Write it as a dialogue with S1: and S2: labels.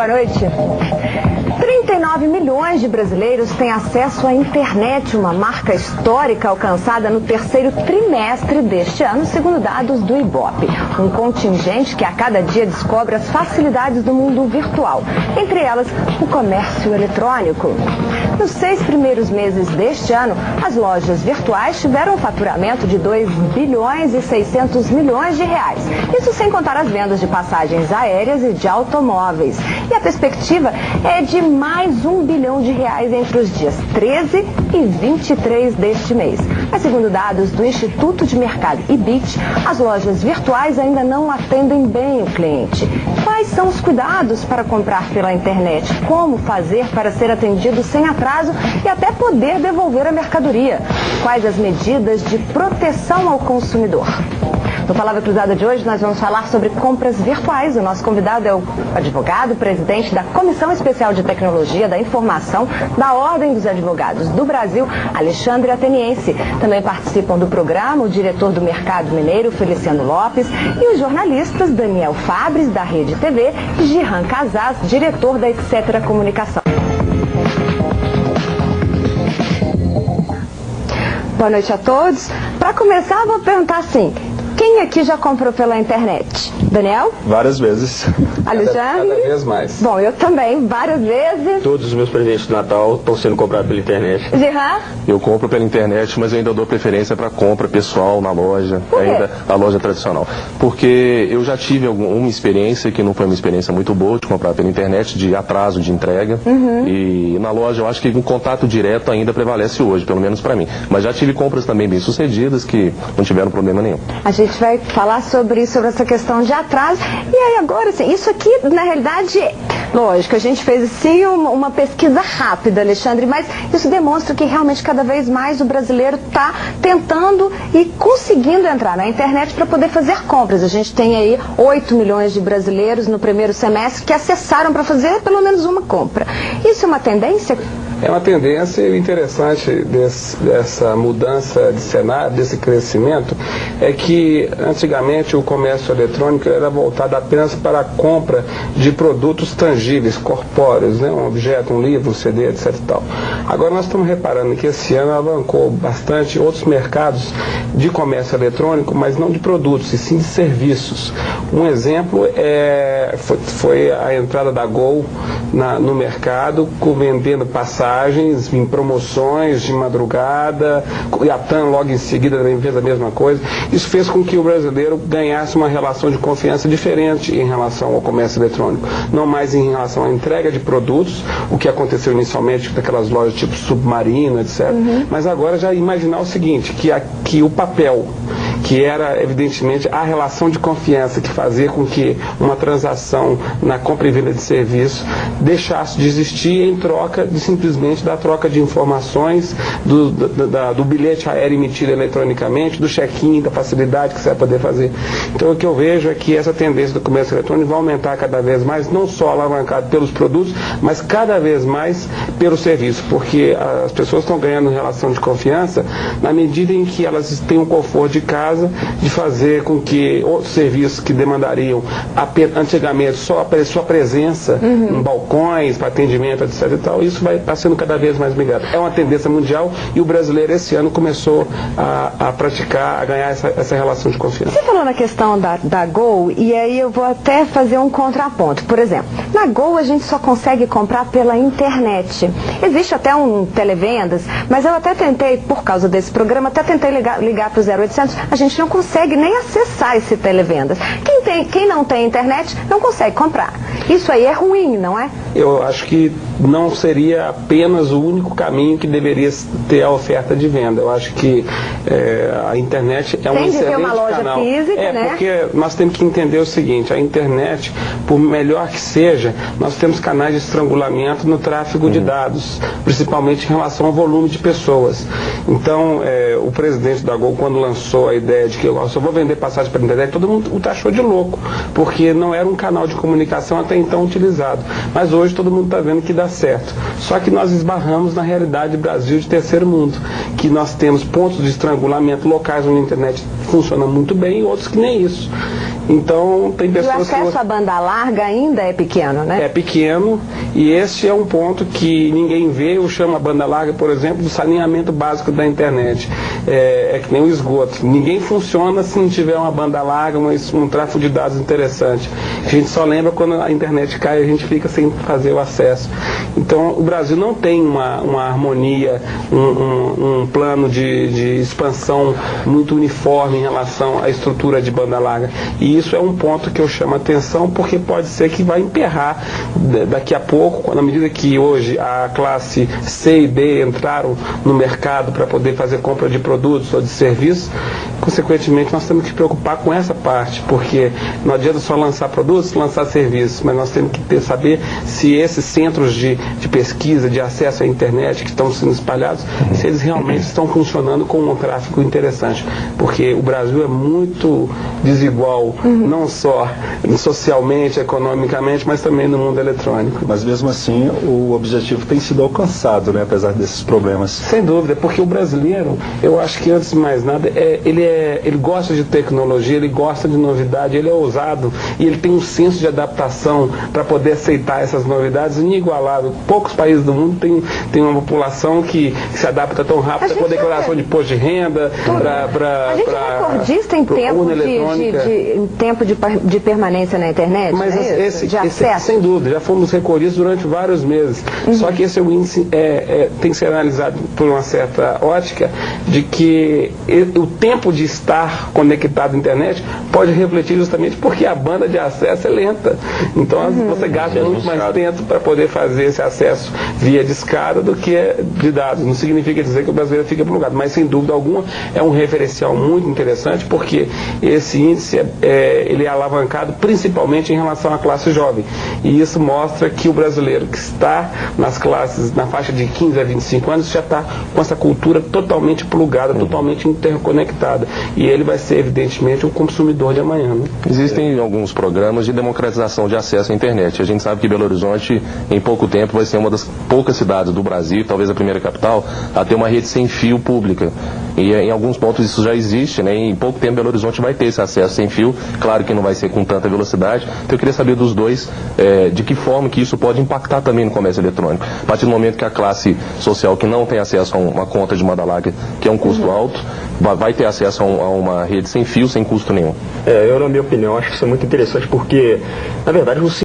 S1: Boa noite. 39 milhões de brasileiros têm acesso à internet, uma marca histórica alcançada no terceiro trimestre deste ano, segundo dados do Ibope. Um contingente que a cada dia descobre as facilidades do mundo virtual, entre elas o comércio eletrônico. Nos 6 primeiros meses deste ano, as lojas virtuais tiveram um faturamento de 2 bilhões e 600 milhões de reais. Isso sem contar as vendas de passagens aéreas e de automóveis. E a perspectiva é de mais 1 bilhão de reais entre os dias 13 e 23 deste mês. Mas segundo dados do Instituto de Mercado IBIT, as lojas virtuais ainda não atendem bem o cliente. Quais são os cuidados para comprar pela internet? Como fazer para ser atendido sem atraso e até poder devolver a mercadoria? Quais as medidas de proteção ao consumidor? No Palavra Cruzada de hoje, nós vamos falar sobre compras virtuais. O nosso convidado é o advogado, presidente da Comissão Especial de Tecnologia da Informação da Ordem dos Advogados do Brasil, Alexandre Ateniense. Também participam do programa o diretor do Mercado Mineiro, Feliciano Lopes, e os jornalistas Daniel Fabres, da Rede TV, e Giran Casas, diretor da Etc. Comunicação. Boa noite a todos. Para começar, vou perguntar assim: quem aqui já comprou pela internet? Daniel?
S2: Várias vezes.
S1: Alexandre?
S3: Cada vez mais.
S1: Bom, eu também, várias vezes.
S2: Todos os meus presentes de Natal estão sendo comprados pela internet.
S1: Giran?
S2: Eu compro pela internet, mas eu ainda dou preferência para compra pessoal na loja, ainda a loja tradicional. Porque eu já tive uma experiência que não foi uma experiência muito boa de comprar pela internet, de atraso de entrega. E na loja eu acho que um contato direto ainda prevalece hoje, pelo menos para mim. Mas já tive compras também bem sucedidas que não tiveram problema nenhum.
S1: A gente vai falar sobre isso, sobre essa questão de atraso. E aí agora, assim, isso aqui, na realidade, lógico, a gente fez sim uma pesquisa rápida, Alexandre, mas isso demonstra que realmente cada vez mais o brasileiro está tentando e conseguindo entrar na internet para poder fazer compras. A gente tem aí 8 milhões de brasileiros no primeiro semestre que acessaram para fazer pelo menos uma compra. Isso é uma tendência?
S3: É uma tendência interessante dessa mudança de cenário, desse crescimento, é que antigamente o comércio eletrônico era voltado apenas para a compra de produtos tangíveis, corpóreos, né? Um objeto, um livro, um CD, etc. e tal. Agora nós estamos reparando que esse ano alavancou bastante outros mercados de comércio eletrônico, mas não de produtos, e sim de serviços. Um exemplo foi a entrada da Gol no mercado, vendendo passagens em promoções de madrugada, e a TAM logo em seguida também fez a mesma coisa. Isso fez com que o brasileiro ganhasse uma relação de confiança diferente em relação ao comércio eletrônico. Não mais em relação à entrega de produtos, o que aconteceu inicialmente naquelas lojas tipo Submarino, etc. Mas agora já imaginar o seguinte, que o papel, que era evidentemente a relação de confiança que fazia com que uma transação na compra e venda de serviço deixasse de existir em troca de simplesmente da troca de informações, do bilhete aéreo emitido eletronicamente, do check-in, da facilidade que você vai poder fazer. Então o que eu vejo é que essa tendência do comércio eletrônico vai aumentar cada vez mais, não só alavancado pelos produtos, mas cada vez mais pelo serviço, porque as pessoas estão ganhando relação de confiança na medida em que elas têm um conforto de casa, de fazer com que outros serviços que demandariam antigamente só a sua presença em balcões, para atendimento, etc. e tal, isso vai estar sendo cada vez mais migrado. É uma tendência mundial e o brasileiro esse ano começou a praticar, a ganhar essa relação de confiança.
S1: Você falou na questão da Gol, e aí eu vou até fazer um contraponto. Por exemplo, na Gol a gente só consegue comprar pela internet. Existe até um televendas, mas eu até tentei, por causa desse programa, ligar para o 0800, a gente não consegue nem acessar esse televendas. Quem não tem internet não consegue comprar. Isso aí é ruim, não é?
S3: Eu acho que não seria apenas o único caminho que deveria ter a oferta de venda. Eu acho que a internet é um excelente canal. Tem que ter uma loja
S1: física, né?
S3: Porque nós temos que entender o seguinte: a internet, por melhor que seja, nós temos canais de estrangulamento no tráfego de dados, principalmente em relação ao volume de pessoas. Então, o presidente da Gol, quando lançou a ideia de que eu só vou vender passagem pela internet, todo mundo o taxou de louco, porque não era um canal de comunicação até então utilizado. Mas hoje todo mundo está vendo que dá certo. Só que nós esbarramos na realidade do Brasil de terceiro mundo, que nós temos pontos de estrangulamento locais onde a internet funciona muito bem e outros que nem isso. Então, tem
S1: E o
S3: pessoas
S1: acesso à banda larga ainda é pequeno, né?
S3: É pequeno, e esse é um ponto que ninguém vê. Eu chamo a banda larga, por exemplo, do saneamento básico da internet. É que nem o esgoto. Ninguém funciona se não tiver uma banda larga, um tráfego de dados interessante. A gente só lembra quando a internet cai, a gente fica sem fazer o acesso. Então, o Brasil não tem uma harmonia, um plano de expansão muito uniforme em relação à estrutura de banda larga. E isso é um ponto que eu chamo a atenção, porque pode ser que vai emperrar daqui a pouco, na medida que hoje a classe C e D entraram no mercado para poder fazer compra de produtos ou de serviços. Consequentemente, nós temos que preocupar com essa parte, porque não adianta só lançar produtos, lançar serviços, mas nós temos que saber se esses centros de pesquisa, de acesso à internet que estão sendo espalhados, se eles realmente estão funcionando com um tráfego interessante, porque o Brasil é muito desigual, não só socialmente, economicamente, mas também no mundo eletrônico.
S4: Mas mesmo assim, o objetivo tem sido alcançado, né, apesar desses problemas.
S3: Sem dúvida, porque o brasileiro, eu acho que antes de mais nada, ele gosta de tecnologia, ele gosta de novidade, ele é ousado e ele tem um senso de adaptação para poder aceitar essas novidades inigualável. Poucos países do mundo têm uma população que se adapta tão rápido com a declaração de imposto de renda,
S1: a gente é recordista em tempo de permanência na internet,
S3: mas
S1: de acesso?
S3: Sem dúvida, já fomos recordistas durante vários meses. Só que esse índice tem que ser analisado por uma certa ótica de que o tempo de estar conectado à internet pode refletir justamente porque a banda de acesso é lenta. Então você gasta muito mais tempo para poder fazer esse acesso via discada do que de dados. Não significa dizer que o brasileiro fica plugado, mas sem dúvida alguma é um referencial muito interessante, porque esse índice ele é alavancado principalmente em relação à classe jovem. E isso mostra que o brasileiro que está nas classes, na faixa de 15 a 25 anos, já está com essa cultura totalmente plugada, totalmente interconectada. E ele vai ser, evidentemente, um consumidor de amanhã. Né?
S2: Existem alguns programas de democratização de acesso à internet. A gente sabe que Belo Horizonte, em pouco tempo, vai ser uma das poucas cidades do Brasil, talvez a primeira capital, a ter uma rede sem fio pública. E em alguns pontos isso já existe, né? E em pouco tempo Belo Horizonte vai ter esse acesso sem fio. Claro que não vai ser com tanta velocidade. Então eu queria saber dos dois, de que forma que isso pode impactar também no comércio eletrônico. A partir do momento que a classe social que não tem acesso a uma conta de banda larga, que é um custo alto, vai ter acesso a uma rede sem fio, sem custo nenhum.
S5: Eu, na minha opinião, acho que isso é muito interessante porque, na verdade, você